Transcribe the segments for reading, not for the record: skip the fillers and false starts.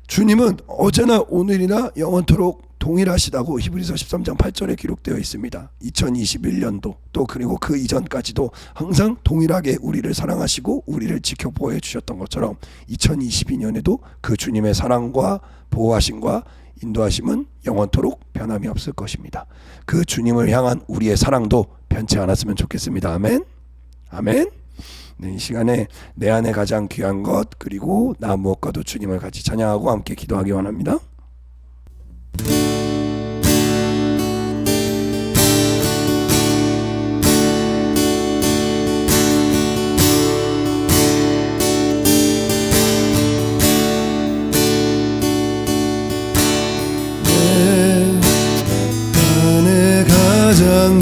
주님은 어제나 오늘이나 영원토록 동일하시다고 히브리서 13장 8절에 기록되어 있습니다. 2021년도 또 그리고 그 이전까지도 항상 동일하게 우리를 사랑하시고 우리를 지켜보호 주셨던 것처럼 2022년에도 그 주님의 사랑과 보호하심과 인도하심은 영원토록 변함이 없을 것입니다. 그 주님을 향한 우리의 사랑도 변치 않았으면 좋겠습니다. 아멘. 아멘. 네, 이 시간에 내 안에 가장 귀한 것 그리고 나 무엇과도 주님을 같이 찬양하고 함께 기도하기 원합니다. 내 안에 가장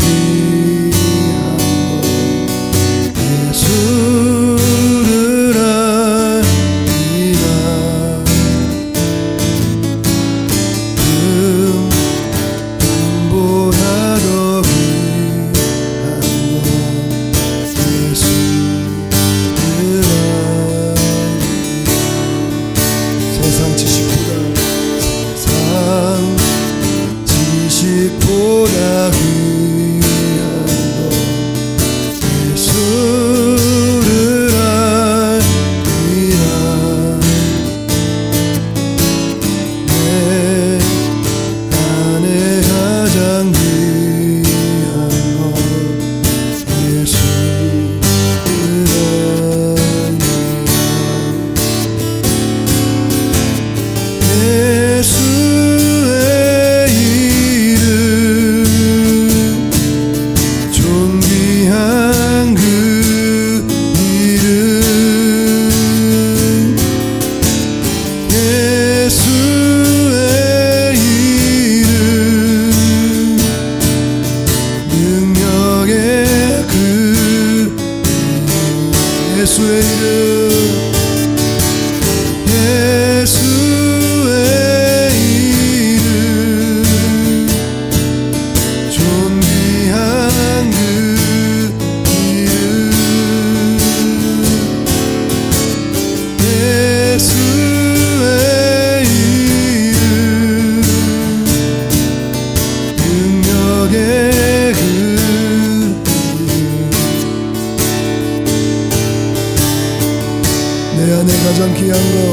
내 안에 가장 귀한 것,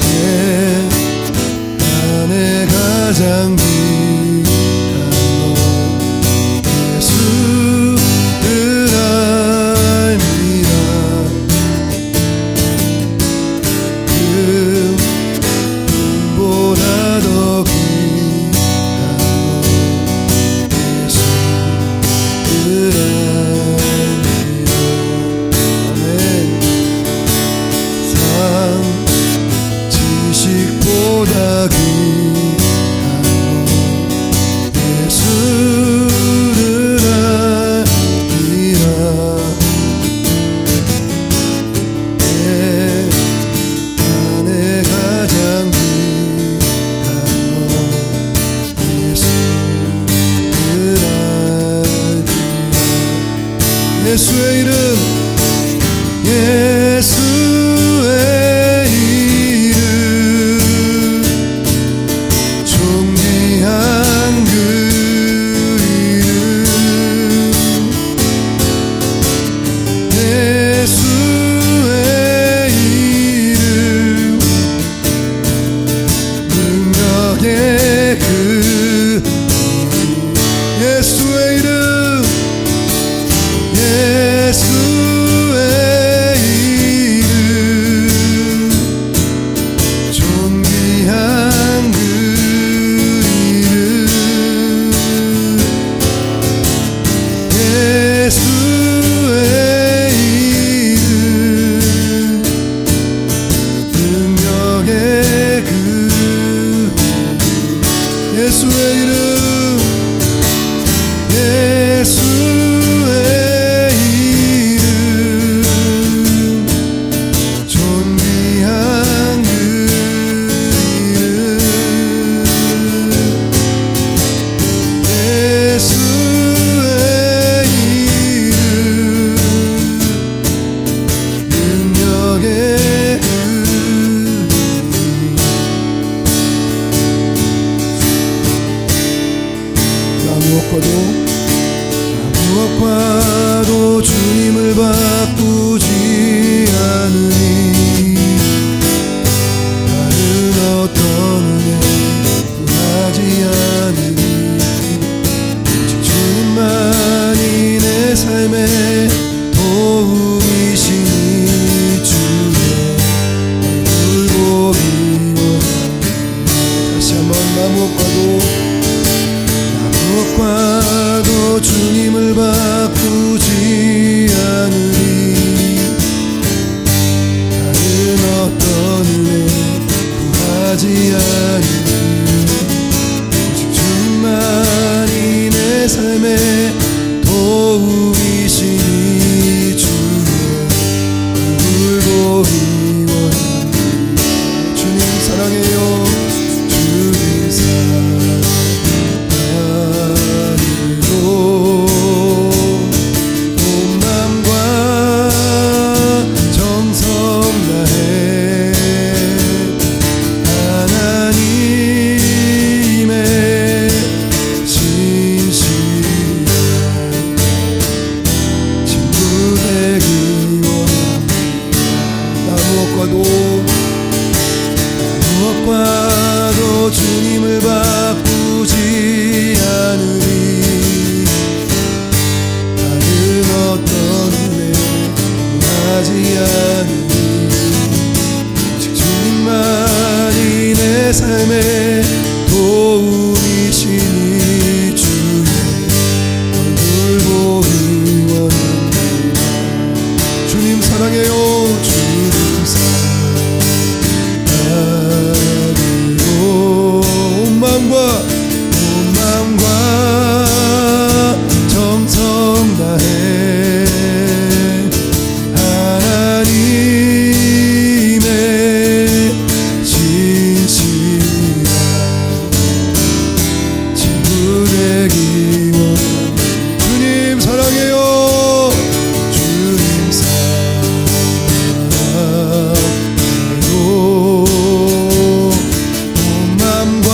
내 안에 가장 귀한 것 예수를 알미라. 금보다 더 귀한 것 예수를 알미라. 아멘. 지식보다 귀한 것 예수를 알미라. 내 안에 가장 귀한 것 예수를 알미라. 예수의 이름, 예수의 이름 사랑해요. 주님 사랑으로 온 마음과 정성 다해 하나님의 진실한 친구 되기 원합니다. 무엇과도 주님을 바꾸지 않으리. 다른 어떤 은혜 하지 않으리. 오직 주님만이 내 삶의 도움이시니 주의 얼굴 보기 원합니다. 주님 사랑해요. 주님 사랑으로 온 마음과 정성 다해 하나님의 진실한 친구 되기 원합니다. 주님 사랑해요. 주님 사랑으로 온 마음과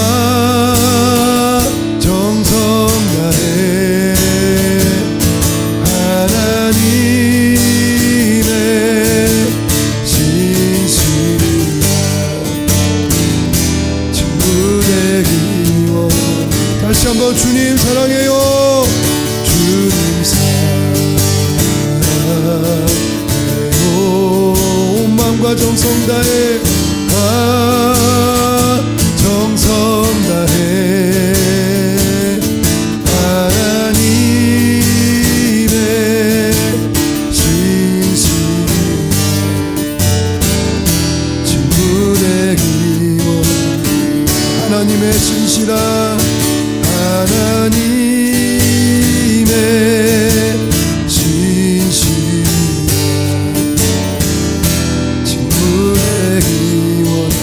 정성 다해 하나님의 진실한 친구 되기 원합니다. 다시 한번 주님 사랑해요. 주님 사랑해요. 온 마음과 정성 다해 정성 다해 하나님의 진실한 친구 되기 원합니다. 하나님의 진실한 하나님의 진실한 친구 되기 원합니다.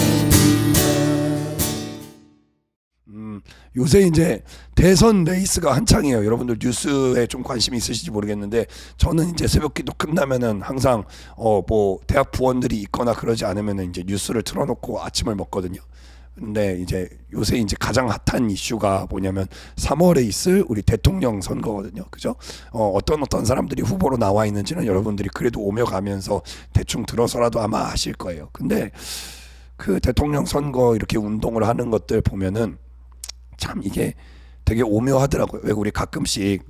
요새 이제 대선 레이스가 한창이에요. 여러분들 뉴스에 좀 관심이 있으실지 모르겠는데 저는 이제 새벽기도 끝나면은 항상 뭐 대학 부원들이 있거나 그러지 않으면은 이제 뉴스를 틀어놓고 아침을 먹거든요. 근데 이제 요새 이제 가장 핫한 이슈가 뭐냐면 3월에 있을 우리 대통령 선거거든요. 그죠? 어떤 사람들이 후보로 나와 있는지는 여러분들이 그래도 오며 가면서 대충 들어서라도 아마 아실 거예요. 근데 그 대통령 선거 이렇게 운동을 하는 것들 보면은 참 이게 되게 오묘하더라고요. 왜 우리 가끔씩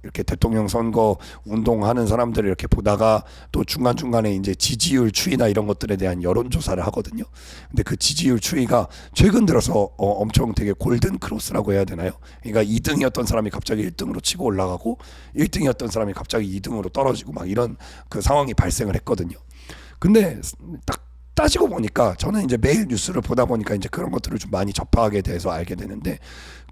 이렇게 대통령 선거 운동하는 사람들을 이렇게 보다가 또 중간중간에 이제 지지율 추이나 이런 것들에 대한 여론조사를 하거든요. 근데 그 지지율 추이가 최근 들어서 엄청 되게 골든 크로스라고 해야 되나요? 그러니까 2등이었던 사람이 갑자기 1등으로 치고 올라가고 1등이었던 사람이 갑자기 2등으로 떨어지고 막 이런 그 상황이 발생을 했거든요. 근데 딱 따지고 보니까 저는 이제 매일 뉴스를 보다 보니까 이제 그런 것들을 좀 많이 접하게 돼서 알게 되는데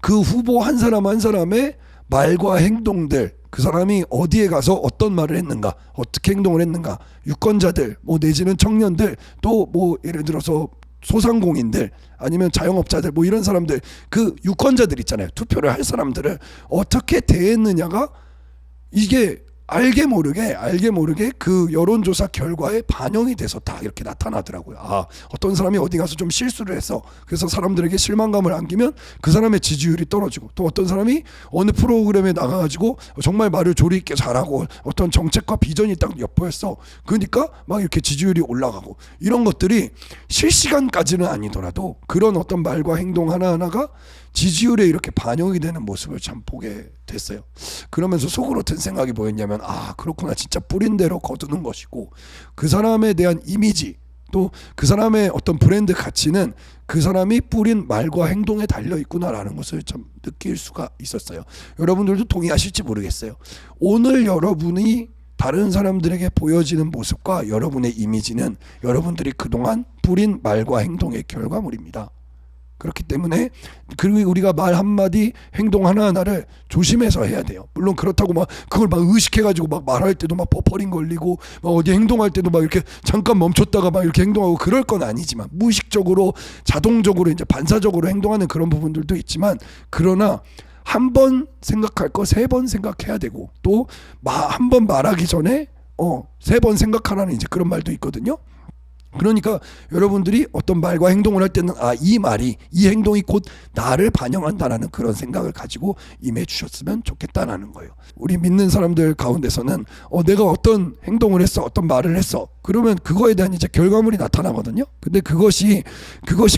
그 후보 한 사람 한 사람의 말과 행동들, 그 사람이 어디에 가서 어떤 말을 했는가, 어떻게 행동을 했는가, 유권자들, 뭐 내지는 청년들, 또 뭐 예를 들어서 소상공인들 아니면 자영업자들 뭐 이런 사람들, 그 유권자들 있잖아요. 투표를 할 사람들을 어떻게 대했느냐가 이게 알게 모르게 그 여론조사 결과에 반영이 돼서 다 이렇게 나타나더라고요. 아, 어떤 사람이 어디 가서 좀 실수를 해서 그래서 사람들에게 실망감을 안기면 그 사람의 지지율이 떨어지고, 또 어떤 사람이 어느 프로그램에 나가가지고 정말 말을 조리 있게 잘하고 어떤 정책과 비전이 딱 엿보였어. 그러니까 막 이렇게 지지율이 올라가고, 이런 것들이 실시간까지는 아니더라도 그런 어떤 말과 행동 하나하나가 지지율에 이렇게 반영이 되는 모습을 참 보게 됐어요. 그러면서 속으로 든 생각이 뭐였냐면, 아, 그렇구나, 진짜 뿌린 대로 거두는 것이고, 그 사람에 대한 이미지, 또 그 사람의 어떤 브랜드 가치는 그 사람이 뿌린 말과 행동에 달려 있구나라는 것을 참 느낄 수가 있었어요. 여러분들도 동의하실지 모르겠어요. 오늘 여러분이 다른 사람들에게 보여지는 모습과 여러분의 이미지는 여러분들이 그동안 뿌린 말과 행동의 결과물입니다. 그렇기 때문에 그리고 우리가 말 한마디 행동 하나하나를 조심해서 해야 돼요. 물론 그렇다고 막 그걸 막 의식해가지고 막 말할 때도 막 버퍼링 걸리고 막 어디 행동할 때도 막 이렇게 잠깐 멈췄다가 막 이렇게 행동하고 그럴 건 아니지만 무의식적으로 자동적으로 이제 반사적으로 행동하는 그런 부분들도 있지만 그러나 한 번 생각할 거 세 번 생각해야 되고 또 한 번 말하기 전에 세 번 생각하라는 이제 그런 말도 있거든요. 그러니까 여러분들이 어떤 말과 행동을 할 때는 이 말이 이 행동이 곧 나를 반영한다라는 그런 생각을 가지고 임해 주셨으면 좋겠다라는 거예요. 우리 믿는 사람들 가운데서는 내가 어떤 행동을 했어, 어떤 말을 했어, 그러면 그거에 대한 이제 결과물이 나타나거든요. 근데 그것이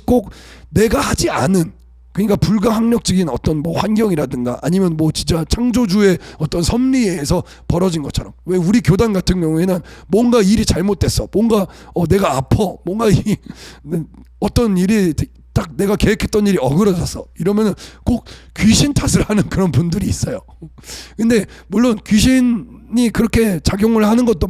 꼭 내가 하지 않은, 그러니까 불가항력적인 어떤 뭐 환경이라든가 아니면 뭐 진짜 창조주의 어떤 섭리에 의해서 벌어진 것처럼, 왜 우리 교단 같은 경우에는 뭔가 일이 잘못됐어, 뭔가 내가 아파, 뭔가 어떤 일이 딱 내가 계획했던 일이 어그러졌어 이러면은 꼭 귀신 탓을 하는 그런 분들이 있어요. 근데 물론 귀신이 그렇게 작용을 하는 것도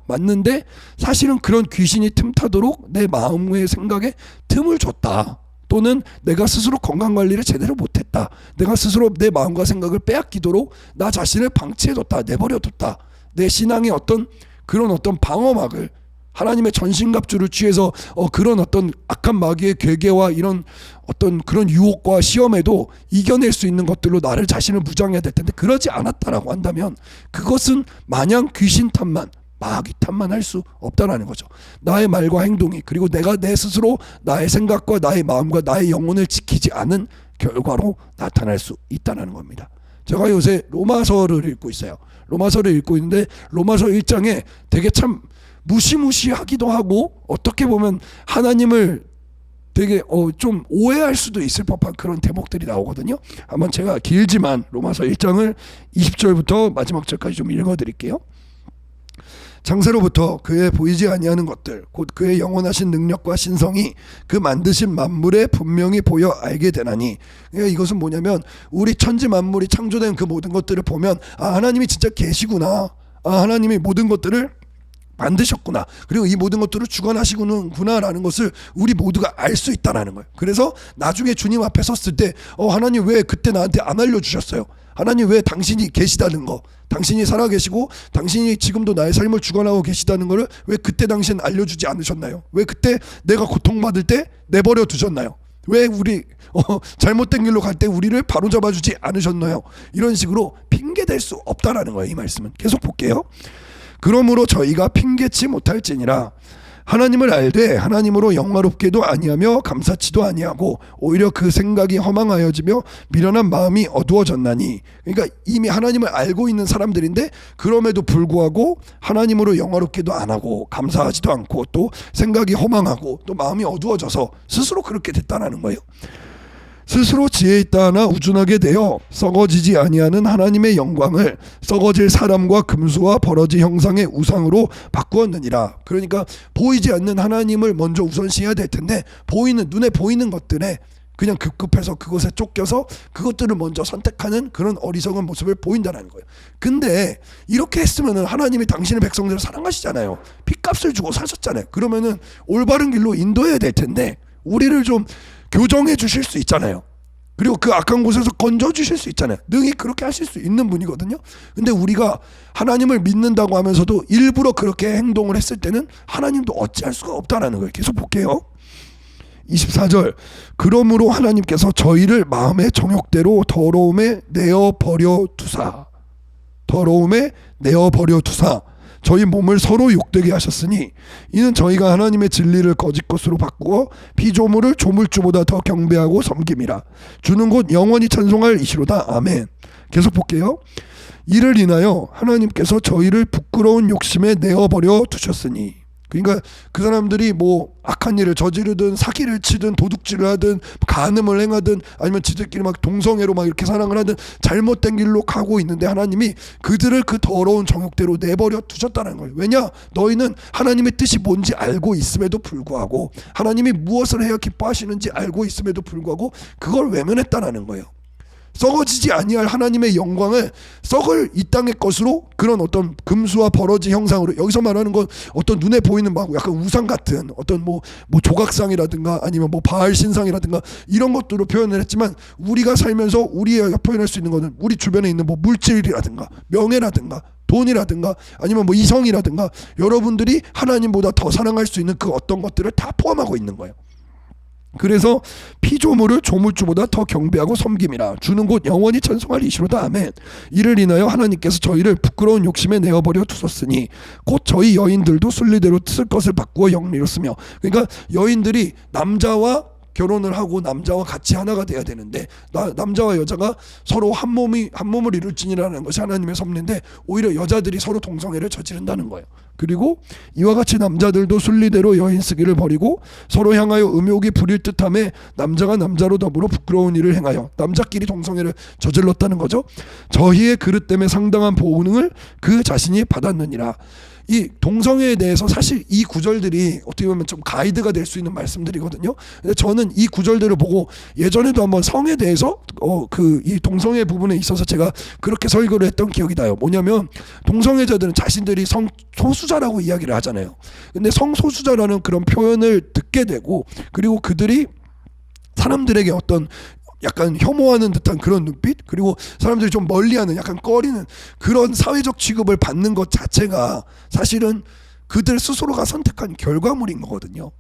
맞는데 사실은 그런 귀신이 틈타도록 내 마음의 생각에 틈을 줬다, 또는 내가 스스로 건강관리를 제대로 못했다, 내가 스스로 내 마음과 생각을 빼앗기도록 나 자신을 방치해뒀다, 내버려뒀다, 내 신앙의 어떤 방어막을, 하나님의 전신갑주를 취해서 그런 어떤 악한 마귀의 괴계와 이런 어떤 그런 유혹과 시험에도 이겨낼 수 있는 것들로 나를 자신을 무장해야 될 텐데 그러지 않았다라고 한다면 그것은 마냥 귀신 탓만, 마귀 탓만 할 수 없다라는 거죠. 나의 말과 행동이, 그리고 내가 내 스스로 나의 생각과 나의 마음과 나의 영혼을 지키지 않은 결과로 나타날 수 있다는 겁니다. 제가 요새 로마서를 읽고 있어요. 로마서를 읽고 있는데 로마서 1장에 되게 참 무시무시하기도 하고 어떻게 보면 하나님을 되게 좀 오해할 수도 있을 법한 그런 대목들이 나오거든요. 한번 제가 길지만 로마서 1장을 20절부터 마지막 절까지 좀 읽어드릴게요. 창세로부터 그의 보이지 아니하는 것들 곧 그의 영원하신 능력과 신성이 그 만드신 만물에 분명히 보여 알게 되나니, 그러니까 이것은 뭐냐면 우리 천지 만물이 창조된 그 모든 것들을 보면 하나님이 진짜 계시구나, 하나님이 모든 것들을 만드셨구나, 그리고 이 모든 것들을 주관하시구나라는 것을 우리 모두가 알 수 있다라는 거예요. 그래서 나중에 주님 앞에 섰을 때 하나님 왜 그때 나한테 안 알려주셨어요? 하나님 왜 당신이 계시다는 거, 당신이 살아계시고 당신이 지금도 나의 삶을 주관하고 계시다는 것을 왜 그때 당신 알려주지 않으셨나요? 왜 그때 내가 고통받을 때 내버려 두셨나요? 왜 우리 잘못된 길로 갈 때 우리를 바로잡아주지 않으셨나요? 이런 식으로 핑계댈 수 없다라는 거예요. 이 말씀은 계속 볼게요. 그러므로 저희가 핑계치 못할지니라. 하나님을 알되 하나님으로 영화롭게도 아니하며 감사치도 아니하고 오히려 그 생각이 허망하여지며 미련한 마음이 어두워졌나니, 그러니까 이미 하나님을 알고 있는 사람들인데 그럼에도 불구하고 하나님으로 영화롭게도 안 하고 감사하지도 않고 또 생각이 허망하고 또 마음이 어두워져서 스스로 그렇게 됐다는 거예요. 스스로 지혜 있다 하나 우둔하게 되어 썩어지지 아니하는 하나님의 영광을 썩어질 사람과 금수와 버러지 형상의 우상으로 바꾸었느니라. 그러니까 보이지 않는 하나님을 먼저 우선시해야 될 텐데 눈에 보이는 것들에 그냥 급급해서 그것에 쫓겨서 그것들을 먼저 선택하는 그런 어리석은 모습을 보인다는 거예요. 근데 이렇게 했으면은 하나님이 당신의 백성들을 사랑하시잖아요. 핏값을 주고 사셨잖아요. 그러면은 올바른 길로 인도해야 될 텐데 우리를 좀 교정해 주실 수 있잖아요. 그리고 그 악한 곳에서 건져 주실 수 있잖아요. 능히 그렇게 하실 수 있는 분이거든요. 근데 우리가 하나님을 믿는다고 하면서도 일부러 그렇게 행동을 했을 때는 하나님도 어찌할 수가 없다라는 거예요. 계속 볼게요. 24절 그러므로 하나님께서 저희를 마음의 정욕대로 더러움에 내어버려 두사 저희 몸을 서로 욕되게 하셨으니 이는 저희가 하나님의 진리를 거짓 것으로 바꾸어 피조물을 조물주보다 더 경배하고 섬김이라. 주는 곧 영원히 찬송할 이시로다. 아멘. 계속 볼게요. 이를 인하여 하나님께서 저희를 부끄러운 욕심에 내어버려 두셨으니, 그러니까 그 사람들이 뭐 악한 일을 저지르든 사기를 치든 도둑질을 하든 간음을 행하든 아니면 지들끼리 막 동성애로 막 이렇게 사랑을 하든 잘못된 길로 가고 있는데 하나님이 그들을 그 더러운 정욕대로 내버려 두셨다는 거예요. 왜냐? 너희는 하나님의 뜻이 뭔지 알고 있음에도 불구하고 하나님이 무엇을 해야 기뻐하시는지 알고 있음에도 불구하고 그걸 외면했다는 거예요. 썩어지지 아니할 하나님의 영광을 썩을 이 땅의 것으로 그런 어떤 금수와 버러지 형상으로, 여기서 말하는 건 어떤 눈에 보이는 막 약간 우상 같은 어떤 뭐 조각상이라든가 아니면 뭐 바알 신상이라든가 이런 것들로 표현을 했지만, 우리가 살면서 우리가 표현할 수 있는 거는 우리 주변에 있는 뭐 물질이라든가 명예라든가 돈이라든가 아니면 뭐 이성이라든가 여러분들이 하나님보다 더 사랑할 수 있는 그 어떤 것들을 다 포함하고 있는 거예요. 그래서 피조물을 조물주보다 더 경배하고 섬김이라. 주는 곳 영원히 찬송할 이시로다. 아멘. 이를 인하여 하나님께서 저희를 부끄러운 욕심에 내어버려 두셨으니 곧 저희 여인들도 순리대로 쓸 것을 바꾸어 영리로 쓰며. 그러니까 여인들이 남자와 결혼을 하고 남자와 같이 하나가 돼야 되는데, 남자와 여자가 서로 한 몸을 이룰지니라는 것이 하나님의 섭리인데 오히려 여자들이 서로 동성애를 저지른다는 거예요. 그리고 이와 같이 남자들도 순리대로 여인 쓰기를 버리고 서로 향하여 음욕이 부릴 듯함에 남자가 남자로 더불어 부끄러운 일을 행하여 남자끼리 동성애를 저질렀다는 거죠. 저희의 그릇 때문에 상당한 보응을 그 자신이 받았느니라. 이 동성애에 대해서 사실 이 구절들이 어떻게 보면 좀 가이드가 될 수 있는 말씀들이거든요. 근데 저는 이 구절들을 보고 예전에도 한번 성에 대해서 이 동성애 부분에 있어서 제가 그렇게 설교를 했던 기억이 나요. 뭐냐면 동성애자들은 자신들이 성소수자라고 이야기를 하잖아요. 근데 성소수자라는 그런 표현을 듣게 되고, 그리고 그들이 사람들에게 어떤 약간 혐오하는 듯한 그런 눈빛, 그리고 사람들이 좀 멀리하는 약간 꺼리는 그런 사회적 취급을 받는 것 자체가 사실은 그들 스스로가 선택한 결과물인 거거든요.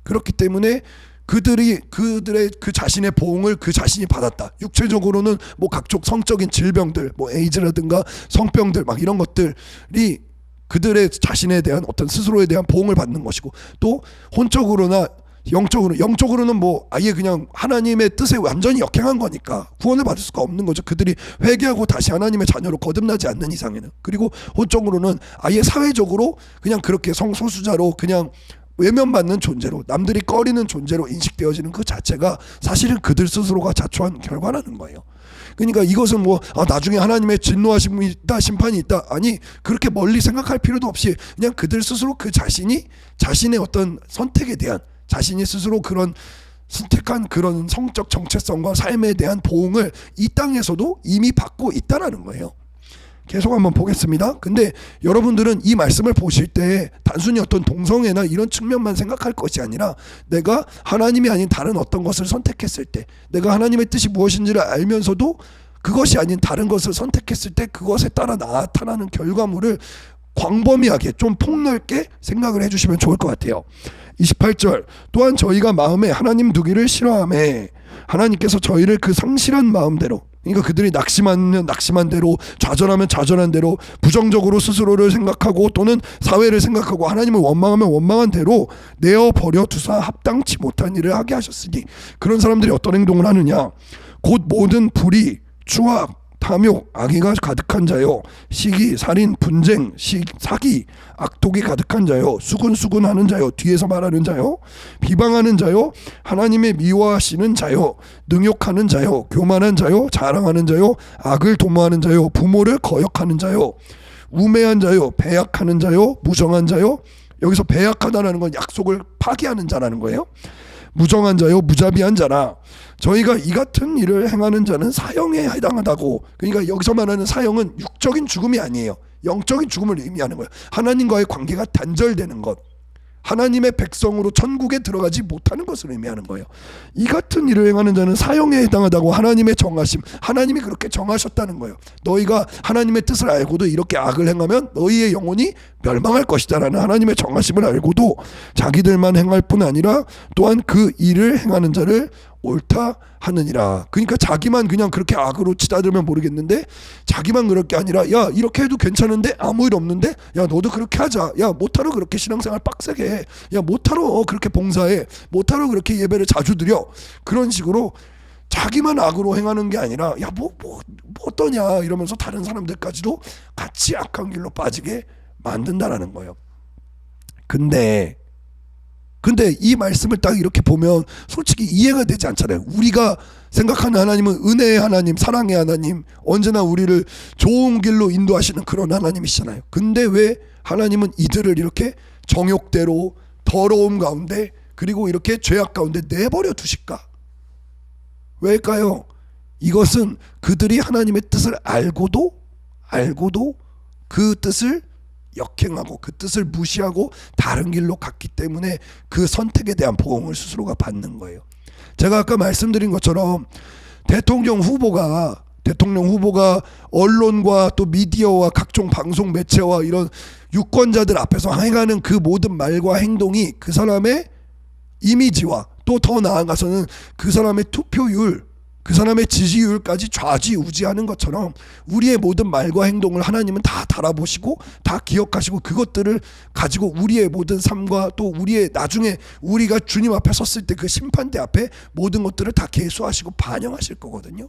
그렇기 때문에 그들의 그 자신의 보응을 그 자신이 받았다. 육체적으로는 뭐 각종 성적인 질병들, 뭐 에이즈라든가 성병들 막 이런 것들이 그들의 자신에 대한 어떤 스스로에 대한 보응을 받는 것이고, 또 혼적으로나 영적으로는 뭐 아예 그냥 하나님의 뜻에 완전히 역행한 거니까 구원을 받을 수가 없는 거죠. 그들이 회개하고 다시 하나님의 자녀로 거듭나지 않는 이상에는. 그리고 혼적으로는 아예 사회적으로 그냥 그렇게 성소수자로 그냥 외면받는 존재로, 남들이 꺼리는 존재로 인식되어지는 그 자체가 사실은 그들 스스로가 자초한 결과라는 거예요. 그러니까 이것은 뭐 나중에 하나님의 진노하심이 있다, 심판이 있다, 아니 그렇게 멀리 생각할 필요도 없이 그냥 그들 스스로 그 자신이 자신의 어떤 선택에 대한, 자신이 스스로 그런 선택한 그런 성적 정체성과 삶에 대한 보응을 이 땅에서도 이미 받고 있다라는 거예요. 계속 한번 보겠습니다. 근데 여러분들은 이 말씀을 보실 때 단순히 어떤 동성애나 이런 측면만 생각할 것이 아니라, 내가 하나님이 아닌 다른 어떤 것을 선택했을 때, 내가 하나님의 뜻이 무엇인지를 알면서도 그것이 아닌 다른 것을 선택했을 때 그것에 따라 나타나는 결과물을 광범위하게 좀 폭넓게 생각을 해주시면 좋을 것 같아요. 28절, 또한 저희가 마음에 하나님 두기를 싫어하매 하나님께서 저희를 그 상실한 마음대로, 그러니까 그들이 낙심하면 낙심한 대로, 좌절하면 좌절한 대로, 부정적으로 스스로를 생각하고 또는 사회를 생각하고 하나님을 원망하면 원망한 대로 내어버려 두사 합당치 못한 일을 하게 하셨으니. 그런 사람들이 어떤 행동을 하느냐? 곧 모든 불의, 추악, 탐욕, 악의가 가득한 자요, 시기, 살인, 분쟁, 사기, 악독이 가득한 자요, 수군수군하는 자요, 뒤에서 말하는 자요, 비방하는 자요, 하나님의 미워하시는 자요, 능욕하는 자요, 교만한 자요, 자랑하는 자요, 악을 도모하는 자요, 부모를 거역하는 자요, 우매한 자요, 배약하는 자요, 무정한 자요. 여기서 배약하다라는 건 약속을 파기하는 자라는 거예요. 무정한 자요, 무자비한 자라. 저희가 이 같은 일을 행하는 자는 사형에 해당하다고. 그러니까 여기서 말하는 사형은 육적인 죽음이 아니에요. 영적인 죽음을 의미하는 거예요. 하나님과의 관계가 단절되는 것, 하나님의 백성으로 천국에 들어가지 못하는 것을 의미하는 거예요. 이 같은 일을 행하는 자는 사형에 해당하다고. 하나님의 정하심, 하나님이 그렇게 정하셨다는 거예요. 너희가 하나님의 뜻을 알고도 이렇게 악을 행하면 너희의 영혼이 멸망할 것이다 라는 하나님의 정하심을 알고도 자기들만 행할 뿐 아니라 또한 그 일을 행하는 자를 옳다 하느니라. 그러니까 자기만 그냥 그렇게 악으로 치닫으면 모르겠는데, 자기만 그럴 게 아니라, 야 이렇게 해도 괜찮은데 아무 일 없는데, 야 너도 그렇게 하자, 야 못하러 그렇게 신앙생활 빡세게 해, 야 못하러 그렇게 봉사해, 못하러 그렇게 예배를 자주 드려, 그런 식으로 자기만 악으로 행하는 게 아니라 야 뭐 어떠냐 이러면서 다른 사람들까지도 같이 악한 길로 빠지게 만든다라는 거예요. 근데 이 말씀을 딱 이렇게 보면 솔직히 이해가 되지 않잖아요. 우리가 생각하는 하나님은 은혜의 하나님, 사랑의 하나님, 언제나 우리를 좋은 길로 인도하시는 그런 하나님이시잖아요. 근데 왜 하나님은 이들을 이렇게 정욕대로 더러움 가운데, 그리고 이렇게 죄악 가운데 내버려 두실까? 왜일까요? 이것은 그들이 하나님의 뜻을 알고도 그 뜻을 역행하고 그 뜻을 무시하고 다른 길로 갔기 때문에 그 선택에 대한 보응을 스스로가 받는 거예요. 제가 아까 말씀드린 것처럼 대통령 후보가 언론과 또 미디어와 각종 방송 매체와 이런 유권자들 앞에서 행하는 그 모든 말과 행동이 그 사람의 이미지와 또 더 나아가서는 그 사람의 투표율, 그 사람의 지지율까지 좌지우지하는 것처럼 우리의 모든 말과 행동을 하나님은 다 달아보시고 다 기억하시고 그것들을 가지고 우리의 모든 삶과 또 우리의 나중에 우리가 주님 앞에 섰을 때 그 심판대 앞에 모든 것들을 다 계수하시고 반영하실 거거든요.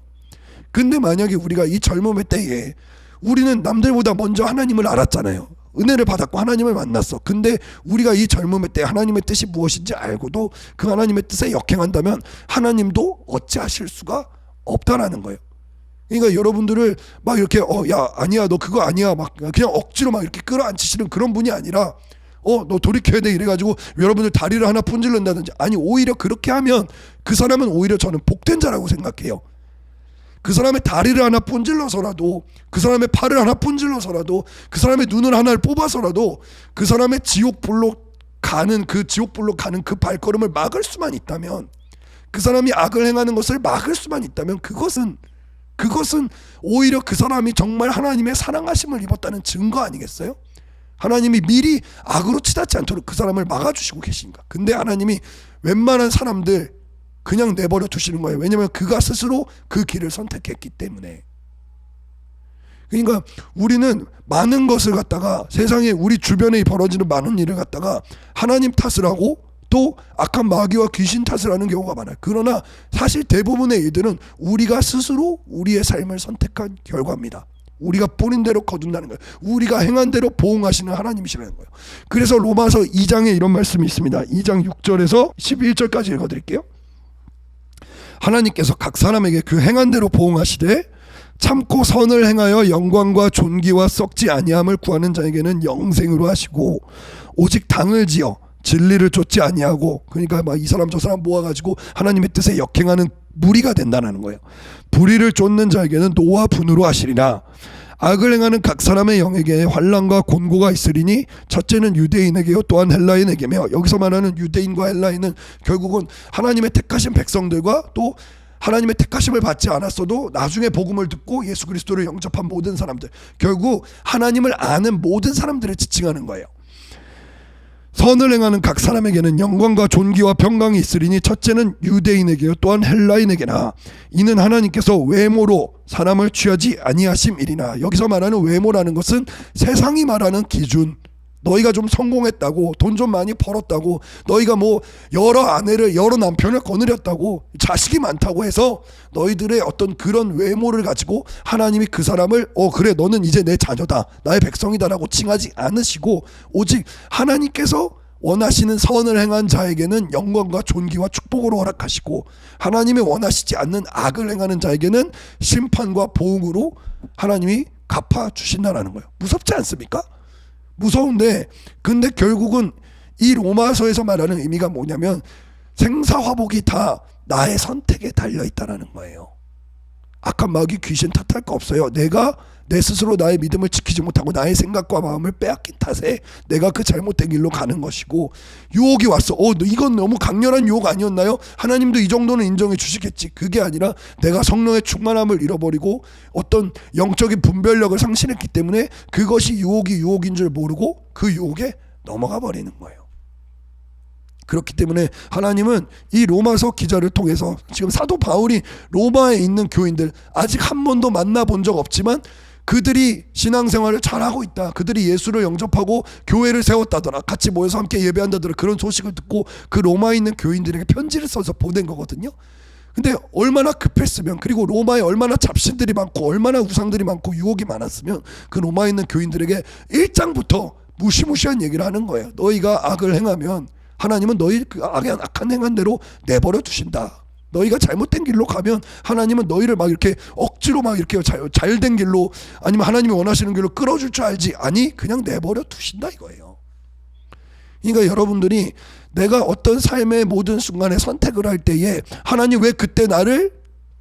근데 만약에 우리가 이 젊음의 때에 우리는 남들보다 먼저 하나님을 알았잖아요. 은혜를 받았고 하나님을 만났어. 근데 우리가 이 젊음의 때 하나님의 뜻이 무엇인지 알고도 그 하나님의 뜻에 역행한다면 하나님도 어찌하실 수가 없다라는 거예요. 그러니까 여러분들을 막 이렇게 야 아니야 너 그거 아니야 막 그냥 억지로 막 이렇게 끌어안치시는 그런 분이 아니라 너 돌이켜야 돼 이래가지고 여러분들 다리를 하나 분질른다든지, 아니 오히려 그렇게 하면 그 사람은 오히려 저는 복된 자라고 생각해요. 그 사람의 다리를 하나 분질러서라도, 그 사람의 팔을 하나 분질러서라도, 그 사람의 눈을 하나를 뽑아서라도 그 사람의 지옥불로 가는 그 발걸음을 막을 수만 있다면, 그 사람이 악을 행하는 것을 막을 수만 있다면 그것은 오히려 그 사람이 정말 하나님의 사랑하심을 입었다는 증거 아니겠어요? 하나님이 미리 악으로 치닫지 않도록 그 사람을 막아주시고 계시니까. 근데 하나님이 웬만한 사람들 그냥 내버려 두시는 거예요. 왜냐하면 그가 스스로 그 길을 선택했기 때문에. 그러니까 우리는 많은 것을 갖다가, 세상에 우리 주변에 벌어지는 많은 일을 갖다가 하나님 탓을 하고 또 악한 마귀와 귀신 탓을 하는 경우가 많아요. 그러나 사실 대부분의 일들은 우리가 스스로 우리의 삶을 선택한 결과입니다. 우리가 뿌린 대로 거둔다는 거예요. 우리가 행한 대로 보응하시는 하나님이시라는 거예요. 그래서 로마서 2장에 이런 말씀이 있습니다. 2장 6절에서 11절까지 읽어드릴게요. 하나님께서 각 사람에게 그 행한 대로 보응하시되 참고 선을 행하여 영광과 존귀와 썩지 아니함을 구하는 자에게는 영생으로 하시고, 오직 당을 지어 진리를 좇지 아니하고, 그러니까 막 이 사람 저 사람 모아가지고 하나님의 뜻에 역행하는 무리가 된다는 거예요. 불의를 쫓는 자에게는 노와 분으로 하시리라. 악을 행하는 각 사람의 영에게 환난과 곤고가 있으리니 첫째는 유대인에게요 또한 헬라인에게며, 여기서 말하는 유대인과 헬라인은 결국은 하나님의 택하신 백성들과 또 하나님의 택하심을 받지 않았어도 나중에 복음을 듣고 예수 그리스도를 영접한 모든 사람들, 결국 하나님을 아는 모든 사람들을 지칭하는 거예요. 선을 행하는 각 사람에게는 영광과 존귀와 평강이 있으리니 첫째는 유대인에게요 또한 헬라인에게나, 이는 하나님께서 외모로 사람을 취하지 아니하심이리나. 여기서 말하는 외모라는 것은 세상이 말하는 기준, 너희가 좀 성공했다고, 돈 좀 많이 벌었다고, 너희가 뭐 여러 남편을 거느렸다고, 자식이 많다고 해서 너희들의 어떤 그런 외모를 가지고 하나님이 그 사람을 그래 너는 이제 내 자녀다, 나의 백성이다라고 칭하지 않으시고, 오직 하나님께서 원하시는 선을 행한 자에게는 영광과 존귀와 축복으로 허락하시고, 하나님이 원하시지 않는 악을 행하는 자에게는 심판과 보응으로 하나님이 갚아주신다는 거예요. 무섭지 않습니까? 무서운데, 근데 결국은 이 로마서에서 말하는 의미가 뭐냐면 생사화복이 다 나의 선택에 달려있다는 거예요. 악한 마귀 귀신 탓할 거 없어요. 내가 내 스스로 나의 믿음을 지키지 못하고 나의 생각과 마음을 빼앗긴 탓에 내가 그 잘못된 길로 가는 것이고, 유혹이 왔어. 이건 너무 강렬한 유혹 아니었나요? 하나님도 이 정도는 인정해 주시겠지. 그게 아니라 내가 성령의 충만함을 잃어버리고 어떤 영적인 분별력을 상실했기 때문에 그것이 유혹인 줄 모르고 그 유혹에 넘어가 버리는 거예요. 그렇기 때문에 하나님은 이 로마서 기자를 통해서 지금 사도 바울이 로마에 있는 교인들, 아직 한 번도 만나본 적 없지만 그들이 신앙생활을 잘하고 있다, 그들이 예수를 영접하고 교회를 세웠다더라, 같이 모여서 함께 예배한다더라, 그런 소식을 듣고 그 로마에 있는 교인들에게 편지를 써서 보낸 거거든요. 근데 얼마나 급했으면, 그리고 로마에 얼마나 잡신들이 많고 얼마나 우상들이 많고 유혹이 많았으면 그 로마에 있는 교인들에게 1장부터 무시무시한 얘기를 하는 거예요. 너희가 악을 행하면 하나님은 너희 그 악한 행한 대로 내버려 두신다. 너희가 잘못된 길로 가면 하나님은 너희를 막 이렇게 억지로 막 이렇게 잘된 길로, 아니면 하나님이 원하시는 길로 끌어줄 줄 알지, 아니 그냥 내버려 두신다 이거예요. 그러니까 여러분들이 내가 어떤 삶의 모든 순간에 선택을 할 때에 하나님 왜 그때 나를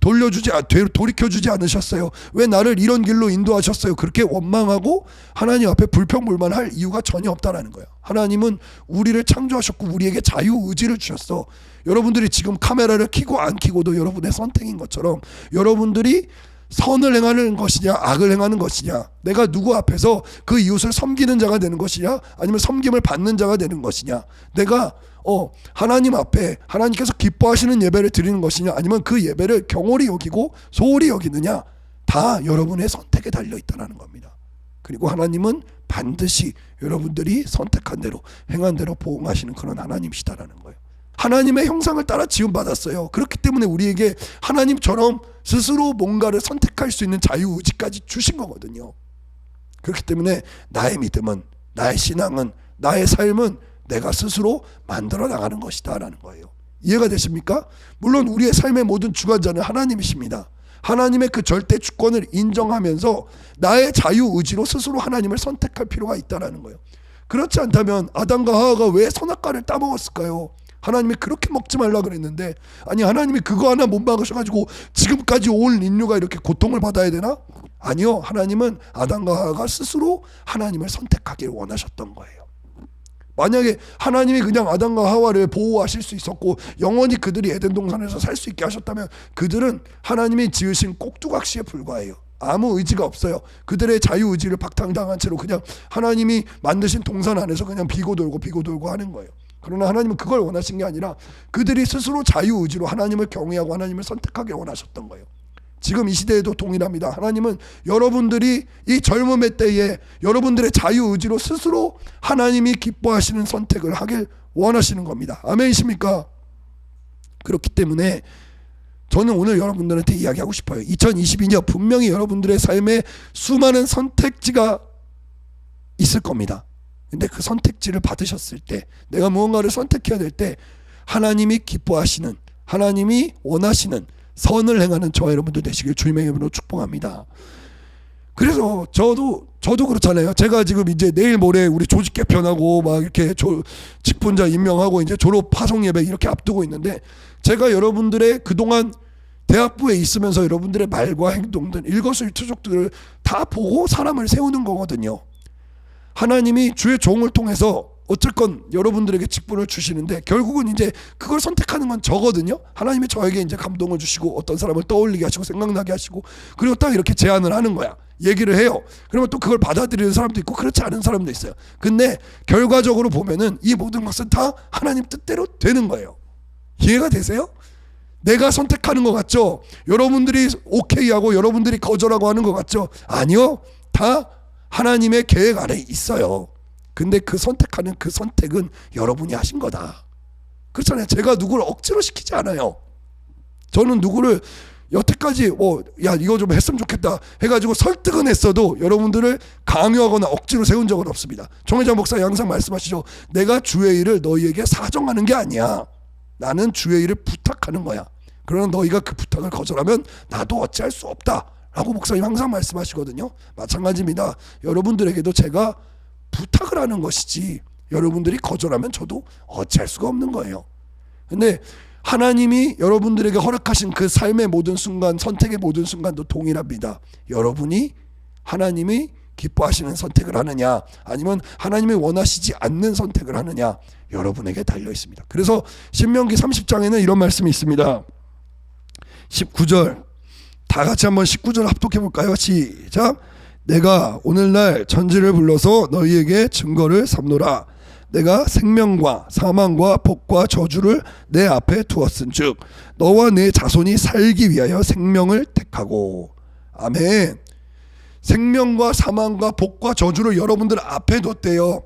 돌이켜주지 않으셨어요? 왜 나를 이런 길로 인도하셨어요? 그렇게 원망하고 하나님 앞에 불평불만할 이유가 전혀 없다라는 거예요. 하나님은 우리를 창조하셨고 우리에게 자유의지를 주셨어. 여러분들이 지금 카메라를 켜고 안 켜고도 여러분의 선택인 것처럼 여러분들이 선을 행하는 것이냐 악을 행하는 것이냐, 내가 누구 앞에서 그 이웃을 섬기는 자가 되는 것이냐 아니면 섬김을 받는 자가 되는 것이냐, 내가 하나님 앞에 하나님께서 기뻐하시는 예배를 드리는 것이냐 아니면 그 예배를 경홀히 여기고 소홀히 여기느냐, 다 여러분의 선택에 달려 있다는 겁니다. 그리고 하나님은 반드시 여러분들이 선택한 대로 행한 대로 보응하시는 그런 하나님이시다라는 거예요. 하나님의 형상을 따라 지음받았어요. 그렇기 때문에 우리에게 하나님처럼 스스로 뭔가를 선택할 수 있는 자유의지까지 주신 거거든요. 그렇기 때문에 나의 믿음은, 나의 신앙은, 나의 삶은 내가 스스로 만들어 나가는 것이다 라는 거예요. 이해가 되십니까? 물론 우리의 삶의 모든 주관자는 하나님이십니다. 하나님의 그 절대 주권을 인정하면서 나의 자유의지로 스스로 하나님을 선택할 필요가 있다는 거예요. 그렇지 않다면 아담과 하와가 왜 선악과를 따먹었을까요? 하나님이 그렇게 먹지 말라 그랬는데, 아니 하나님이 그거 하나 못 막으셔가지고 지금까지 온 인류가 이렇게 고통을 받아야 되나? 아니요, 하나님은 아담과 하와가 스스로 하나님을 선택하기를 원하셨던 거예요. 만약에 하나님이 그냥 아담과 하와를 보호하실 수 있었고 영원히 그들이 에덴 동산에서 살 수 있게 하셨다면 그들은 하나님이 지으신 꼭두각시에 불과해요. 아무 의지가 없어요. 그들의 자유의지를 박탈당한 채로 그냥 하나님이 만드신 동산 안에서 그냥 비고 돌고 하는 거예요. 그러나 하나님은 그걸 원하신 게 아니라 그들이 스스로 자유의지로 하나님을 경외하고 하나님을 선택하길 원하셨던 거예요. 지금 이 시대에도 동일합니다. 하나님은 여러분들이 이 젊음의 때에 여러분들의 자유의지로 스스로 하나님이 기뻐하시는 선택을 하길 원하시는 겁니다. 아멘이십니까? 그렇기 때문에 저는 오늘 여러분들한테 이야기하고 싶어요. 2022년 분명히 여러분들의 삶에 수많은 선택지가 있을 겁니다. 근데 그 선택지를 받으셨을 때, 내가 무언가를 선택해야 될 때 하나님이 기뻐하시는, 하나님이 원하시는 선을 행하는 저와 여러분들 되시길 주님의 이름으로 축복합니다. 그래서 저도 그렇잖아요. 제가 지금 이제 내일 모레 우리 조직 개편하고 막 이렇게 직분자 임명하고 이제 졸업 파송 예배 이렇게 앞두고 있는데, 제가 여러분들의 그동안 대학부에 있으면서 여러분들의 말과 행동들, 일거수일투족들을 다 보고 사람을 세우는 거거든요. 하나님이 주의 종을 통해서 어쨌건 여러분들에게 직분을 주시는데 결국은 이제 그걸 선택하는 건 저거든요. 하나님이 저에게 이제 감동을 주시고 어떤 사람을 떠올리게 하시고 생각나게 하시고, 그리고 딱 이렇게 제안을 하는 거야. 얘기를 해요. 그러면 또 그걸 받아들이는 사람도 있고 그렇지 않은 사람도 있어요. 근데 결과적으로 보면은 이 모든 것은 다 하나님 뜻대로 되는 거예요. 이해가 되세요? 내가 선택하는 것 같죠? 여러분들이 오케이하고 여러분들이 거절하고 하는 것 같죠? 아니요. 다 하나님의 계획 안에 있어요. 근데 그 선택하는 그 선택은 여러분이 하신 거다. 그렇잖아요. 제가 누구를 억지로 시키지 않아요. 저는 누구를 여태까지 야 이거 좀 했으면 좋겠다 해가지고 설득은 했어도 여러분들을 강요하거나 억지로 세운 적은 없습니다. 정회장 목사님 항상 말씀하시죠. 내가 주의 일을 너희에게 사정하는 게 아니야. 나는 주의 일을 부탁하는 거야. 그러나 너희가 그 부탁을 거절하면 나도 어찌할 수 없다 라고 목사님 항상 말씀하시거든요. 마찬가지입니다. 여러분들에게도 제가 부탁을 하는 것이지 여러분들이 거절하면 저도 어찌할 수가 없는 거예요. 근데 하나님이 여러분들에게 허락하신 그 삶의 모든 순간, 선택의 모든 순간도 동일합니다. 여러분이 하나님이 기뻐하시는 선택을 하느냐 아니면 하나님이 원하시지 않는 선택을 하느냐, 여러분에게 달려 있습니다. 그래서 신명기 30장에는 이런 말씀이 있습니다. 19절 다 같이 한번 19절 합독해 볼까요? 시작. 내가 오늘날 천지를 불러서 너희에게 증거를 삼노라. 내가 생명과 사망과 복과 저주를 내 앞에 두었은즉 너와 내 자손이 살기 위하여 생명을 택하고. 아멘. 생명과 사망과 복과 저주를 여러분들 앞에 뒀대요.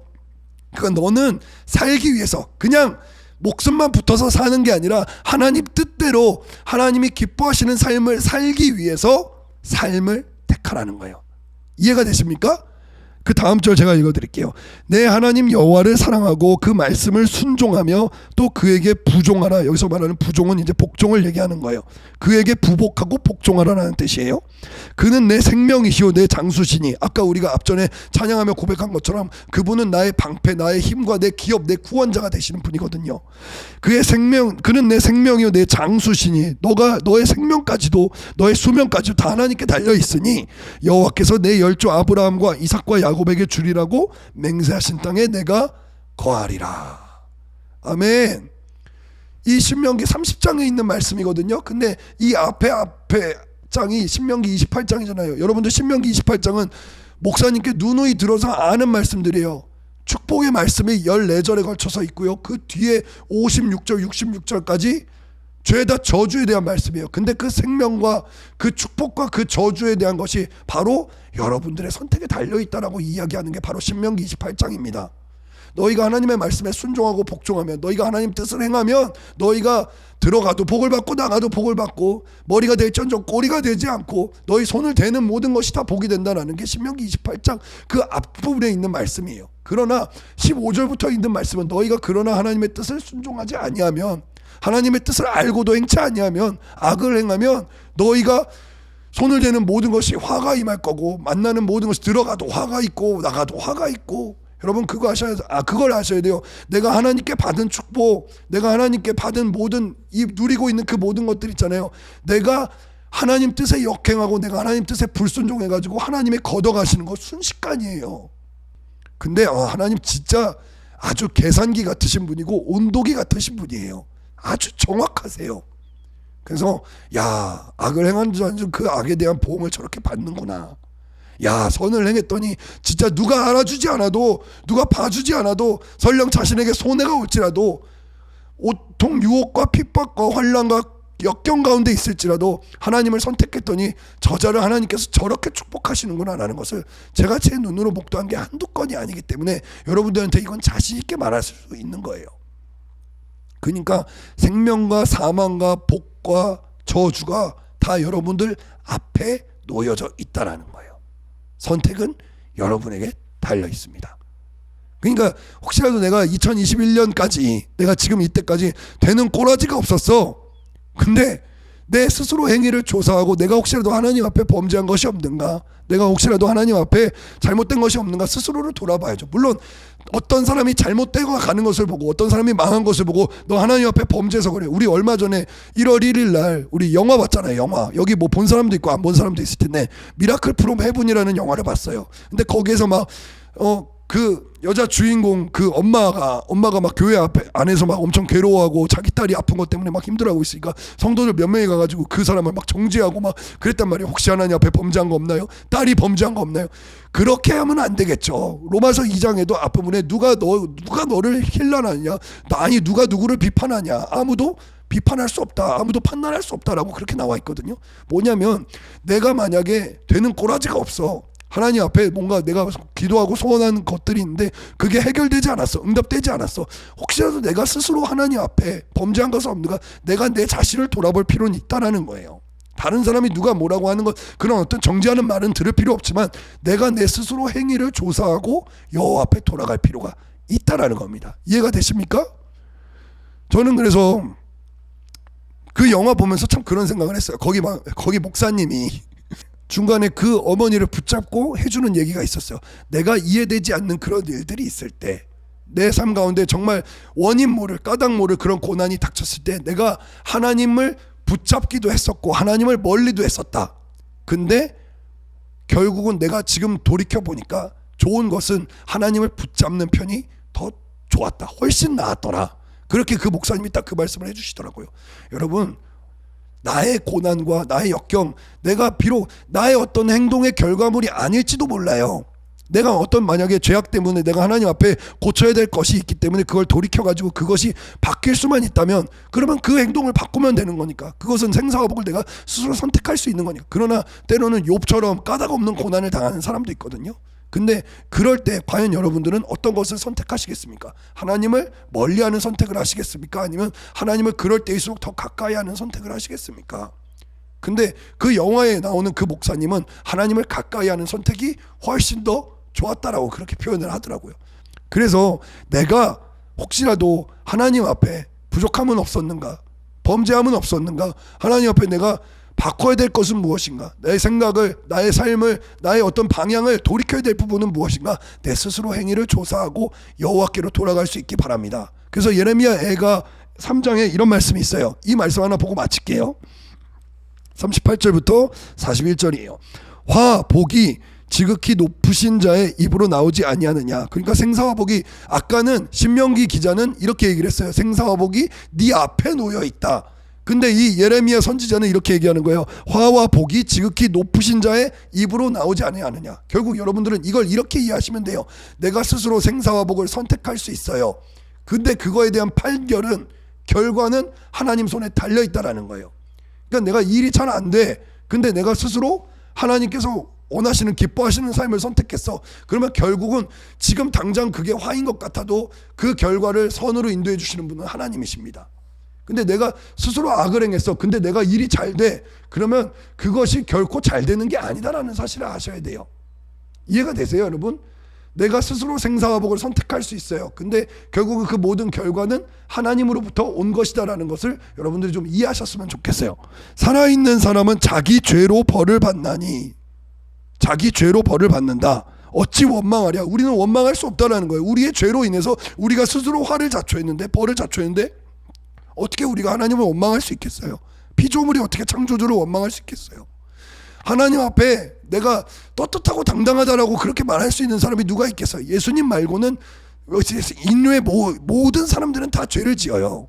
그러니까 너는 살기 위해서 그냥 목숨만 붙어서 사는 게 아니라 하나님 뜻대로 하나님이 기뻐하시는 삶을 살기 위해서 삶을 택하라는 거예요. 이해가 되십니까? 그 다음 절 제가 읽어드릴게요. 내 하나님 여호와를 사랑하고 그 말씀을 순종하며 또 그에게 부종하라. 여기서 말하는 부종은 이제 복종을 얘기하는 거예요. 그에게 부복하고 복종하라는 뜻이에요. 그는 내 생명이시오 내 장수시니, 아까 우리가 앞전에 찬양하며 고백한 것처럼 그분은 나의 방패, 나의 힘과 내 기업, 내 구원자가 되시는 분이거든요. 그는 내 생명이요 내 장수시니, 너의 생명까지도 너의 수명까지도 다 하나님께 달려 있으니 여호와께서 내 열조 아브라함과 이삭과 야곱에게 주리라고 맹세하신 땅에 내가 거하리라. 아멘. 이 신명기 30장에 있는 말씀이거든요. 근데 이 앞에 장이 신명기 28장이잖아요. 여러분들 신명기 28장은 목사님께 누누이 들어서 아는 말씀들이에요. 축복의 말씀이 14절에 걸쳐서 있고요. 그 뒤에 56절 66절까지 죄다 저주에 대한 말씀이에요. 근데 그 생명과 그 축복과 그 저주에 대한 것이 바로 여러분들의 선택에 달려있다라고 이야기하는 게 바로 신명기 28장입니다. 너희가 하나님의 말씀에 순종하고 복종하면, 너희가 하나님 뜻을 행하면 너희가 들어가도 복을 받고 나가도 복을 받고 머리가 될지언정 꼬리가 되지 않고 너희 손을 대는 모든 것이 다 복이 된다는 게 신명기 28장 그 앞부분에 있는 말씀이에요. 그러나 15절부터 있는 말씀은 너희가 그러나 하나님의 뜻을 순종하지 아니하면, 하나님의 뜻을 알고도 행치 아니하면, 악을 행하면 너희가 손을 대는 모든 것이 화가 임할 거고 만나는 모든 것이 들어가도 화가 있고 나가도 화가 있고. 여러분 그걸 아셔야 돼요. 내가 하나님께 받은 축복, 내가 하나님께 받은 모든 이 누리고 있는 그 모든 것들 있잖아요. 내가 하나님 뜻에 역행하고 내가 하나님 뜻에 불순종해가지고 하나님의 걷어가시는 거 순식간이에요. 근데 하나님 진짜 아주 계산기 같으신 분이고 온도기 같으신 분이에요. 아주 정확하세요. 그래서 야, 악을 행한 줄 그 악에 대한 보응을 저렇게 받는구나. 야, 선을 행했더니 진짜 누가 알아주지 않아도, 누가 봐주지 않아도, 설령 자신에게 손해가 올지라도, 오통 유혹과 핍박과 환난과 역경 가운데 있을지라도 하나님을 선택했더니 저자를 하나님께서 저렇게 축복하시는구나 라는 것을 제가 제 눈으로 목도한 게 한두 건이 아니기 때문에 여러분들한테 이건 자신 있게 말할 수 있는 거예요. 그러니까 생명과 사망과 복과 저주가 다 여러분들 앞에 놓여져 있다라는 거예요. 선택은 여러분에게 달려 있습니다. 그러니까 혹시라도 내가 2021년까지 내가 지금 이때까지 되는 꼬라지가 없었어. 근데 내 스스로 행위를 조사하고 내가 혹시라도 하나님 앞에 범죄한 것이 없는가, 내가 혹시라도 하나님 앞에 잘못된 것이 없는가 스스로를 돌아봐야죠. 물론 어떤 사람이 잘못되고 가는 것을 보고 어떤 사람이 망한 것을 보고 너 하나님 앞에 범죄해서 그래. 우리 얼마 전에 1월 1일 날 우리 영화 봤잖아요. 영화. 여기 뭐 본 사람도 있고 안 본 사람도 있을 텐데 미라클 프롬 헤븐이라는 영화를 봤어요. 근데 거기에서 막 그 여자 주인공 그 엄마가 막 교회 안에서 막 엄청 괴로워하고 자기 딸이 아픈 것 때문에 막 힘들어하고 있으니까 성도들 몇 명이 가가지고 그 사람을 막 정죄하고 막 그랬단 말이에요. 혹시 하나님 앞에 범죄한 거 없나요? 딸이 범죄한 거 없나요? 그렇게 하면 안 되겠죠. 로마서 2장에도 앞부분에 누가 너를 힐난하냐, 아니 누가 누구를 비판하냐, 아무도 비판할 수 없다, 아무도 판단할 수 없다라고 그렇게 나와 있거든요. 뭐냐면 내가 만약에 되는 꼬라지가 없어, 하나님 앞에 뭔가 내가 기도하고 소원하는 것들이 있는데 그게 해결되지 않았어, 응답되지 않았어, 혹시라도 내가 스스로 하나님 앞에 범죄한 것은 없는가, 내가 내 자신을 돌아볼 필요는 있다라는 거예요. 다른 사람이 누가 뭐라고 하는 것, 그런 어떤 정죄하는 말은 들을 필요 없지만 내가 내 스스로 행위를 조사하고 여호와 앞에 돌아갈 필요가 있다라는 겁니다. 이해가 되십니까? 저는 그래서 그 영화 보면서 참 그런 생각을 했어요. 거기 목사님이 중간에 그 어머니를 붙잡고 해주는 얘기가 있었어요. 내가 이해되지 않는 그런 일들이 있을 때, 내 삶 가운데 정말 원인 모를 까닭 모를 그런 고난이 닥쳤을 때 내가 하나님을 붙잡기도 했었고 하나님을 멀리도 했었다. 근데 결국은 내가 지금 돌이켜보니까 좋은 것은 하나님을 붙잡는 편이 더 좋았다, 훨씬 나았더라. 그렇게 그 목사님이 딱 그 말씀을 해주시더라고요. 여러분, 나의 고난과 나의 역경, 내가 비록 나의 어떤 행동의 결과물이 아닐지도 몰라요. 내가 어떤 만약에 죄악 때문에 내가 하나님 앞에 고쳐야 될 것이 있기 때문에 그걸 돌이켜가지고 그것이 바뀔 수만 있다면 그러면 그 행동을 바꾸면 되는 거니까, 그것은 생사와 복을 내가 스스로 선택할 수 있는 거니까. 그러나 때로는 욥처럼 까닭 없는 고난을 당하는 사람도 있거든요. 근데 그럴 때 과연 여러분들은 어떤 것을 선택하시겠습니까? 하나님을 멀리하는 선택을 하시겠습니까? 아니면 하나님을 그럴 때일수록 더 가까이 하는 선택을 하시겠습니까? 근데 그 영화에 나오는 그 목사님은 하나님을 가까이 하는 선택이 훨씬 더 좋았다라고 그렇게 표현을 하더라고요. 그래서 내가 혹시라도 하나님 앞에 부족함은 없었는가, 범죄함은 없었는가, 하나님 앞에 내가 바꿔야 될 것은 무엇인가, 내 생각을, 나의 삶을, 나의 어떤 방향을 돌이켜야 될 부분은 무엇인가, 내 스스로 행위를 조사하고 여호와께로 돌아갈 수 있기 바랍니다. 그래서 예레미야 애가 3장에 이런 말씀이 있어요. 이 말씀 하나 보고 마칠게요. 38절부터 41절이에요. 화 복이 지극히 높으신 자의 입으로 나오지 아니하느냐. 그러니까 생사와 복이, 아까는 신명기 기자는 이렇게 얘기를 했어요. 생사와 복이 네 앞에 놓여 있다. 근데 이 예레미야 선지자는 이렇게 얘기하는 거예요. 화와 복이 지극히 높으신 자의 입으로 나오지 아니하느냐. 결국 여러분들은 이걸 이렇게 이해하시면 돼요. 내가 스스로 생사와 복을 선택할 수 있어요. 근데 그거에 대한 판결은, 결과는 하나님 손에 달려 있다라는 거예요. 그러니까 내가 일이 잘 안 돼. 근데 내가 스스로 하나님께서 원하시는, 기뻐하시는 삶을 선택했어. 그러면 결국은 지금 당장 그게 화인 것 같아도 그 결과를 선으로 인도해 주시는 분은 하나님이십니다. 근데 내가 스스로 악을 행했어. 근데 내가 일이 잘 돼. 그러면 그것이 결코 잘 되는 게 아니다라는 사실을 아셔야 돼요. 이해가 되세요, 여러분? 내가 스스로 생사와 복을 선택할 수 있어요. 근데 결국은 그 모든 결과는 하나님으로부터 온 것이다라는 것을 여러분들이 좀 이해하셨으면 좋겠어요. 살아있는 사람은 자기 죄로 벌을 받나니, 자기 죄로 벌을 받는다. 어찌 원망하랴. 우리는 원망할 수 없다라는 거예요. 우리의 죄로 인해서 우리가 스스로 화를 자초했는데, 벌을 자초했는데 어떻게 우리가 하나님을 원망할 수 있겠어요? 피조물이 어떻게 창조주를 원망할 수 있겠어요? 하나님 앞에 내가 떳떳하고 당당하다라고 그렇게 말할 수 있는 사람이 누가 있겠어요? 예수님 말고는 인류의 모든 사람들은 다 죄를 지어요.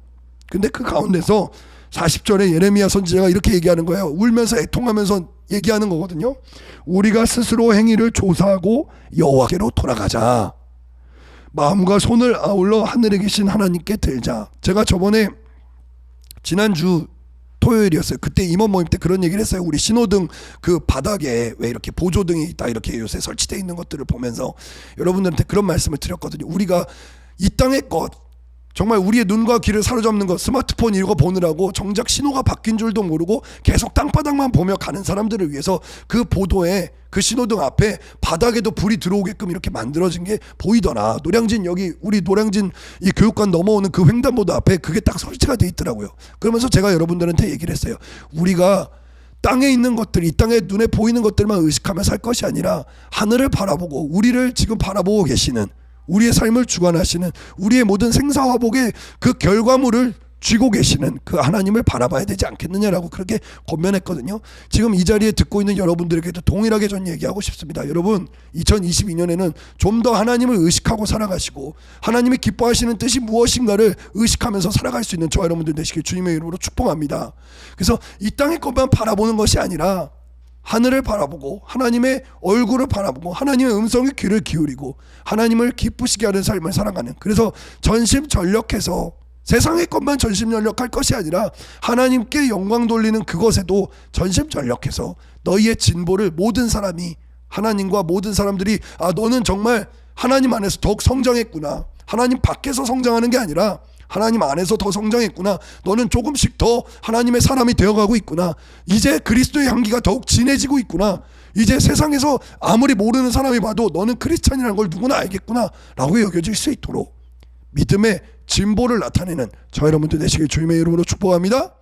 근데 그 가운데서 40절에 예레미야 선지자가 이렇게 얘기하는 거예요. 울면서 애통하면서 얘기하는 거거든요. 우리가 스스로 행위를 조사하고 여호와께로 돌아가자. 마음과 손을 아울러 하늘에 계신 하나님께 들자. 제가 저번에 지난주 토요일이었어요. 그때 임원 모임 때 그런 얘기를 했어요. 우리 신호등 그 바닥에 왜 이렇게 보조등이 있다, 이렇게 요새 설치되어 있는 것들을 보면서 여러분들한테 그런 말씀을 드렸거든요. 우리가 이 땅의 것, 정말 우리의 눈과 귀를 사로잡는 것, 스마트폰 이거 보느라고 정작 신호가 바뀐 줄도 모르고 계속 땅바닥만 보며 가는 사람들을 위해서 그 보도에, 그 신호등 앞에 바닥에도 불이 들어오게끔 이렇게 만들어진 게 보이더라. 노량진, 여기 우리 노량진 이 교육관 넘어오는 그 횡단보도 앞에 그게 딱 설치가 돼 있더라고요. 그러면서 제가 여러분들한테 얘기를 했어요. 우리가 땅에 있는 것들, 이 땅에 눈에 보이는 것들만 의식하며 살 것이 아니라 하늘을 바라보고, 우리를 지금 바라보고 계시는, 우리의 삶을 주관하시는, 우리의 모든 생사화복의 그 결과물을 쥐고 계시는 그 하나님을 바라봐야 되지 않겠느냐라고 그렇게 권면했거든요. 지금 이 자리에 듣고 있는 여러분들에게도 동일하게 전 얘기하고 싶습니다. 여러분, 2022년에는 좀 더 하나님을 의식하고 살아가시고, 하나님이 기뻐하시는 뜻이 무엇인가를 의식하면서 살아갈 수 있는 저와 여러분들 되시길 주님의 이름으로 축복합니다. 그래서 이 땅의 것만 바라보는 것이 아니라 하늘을 바라보고, 하나님의 얼굴을 바라보고, 하나님의 음성에 귀를 기울이고 하나님을 기쁘시게 하는 삶을 살아가는, 그래서 전심전력해서 세상의 것만 전심전력할 것이 아니라 하나님께 영광 돌리는 그것에도 전심전력해서 너희의 진보를 모든 사람이, 하나님과 모든 사람들이, 아, 너는 정말 하나님 안에서 더욱 성장했구나, 하나님 밖에서 성장하는 게 아니라 하나님 안에서 더 성장했구나, 너는 조금씩 더 하나님의 사람이 되어가고 있구나, 이제 그리스도의 향기가 더욱 진해지고 있구나, 이제 세상에서 아무리 모르는 사람이 봐도 너는 크리스찬이라는 걸 누구나 알겠구나 라고 여겨질 수 있도록 믿음의 진보를 나타내는 저 여러분들 되시길 주님의 이름으로 축복합니다.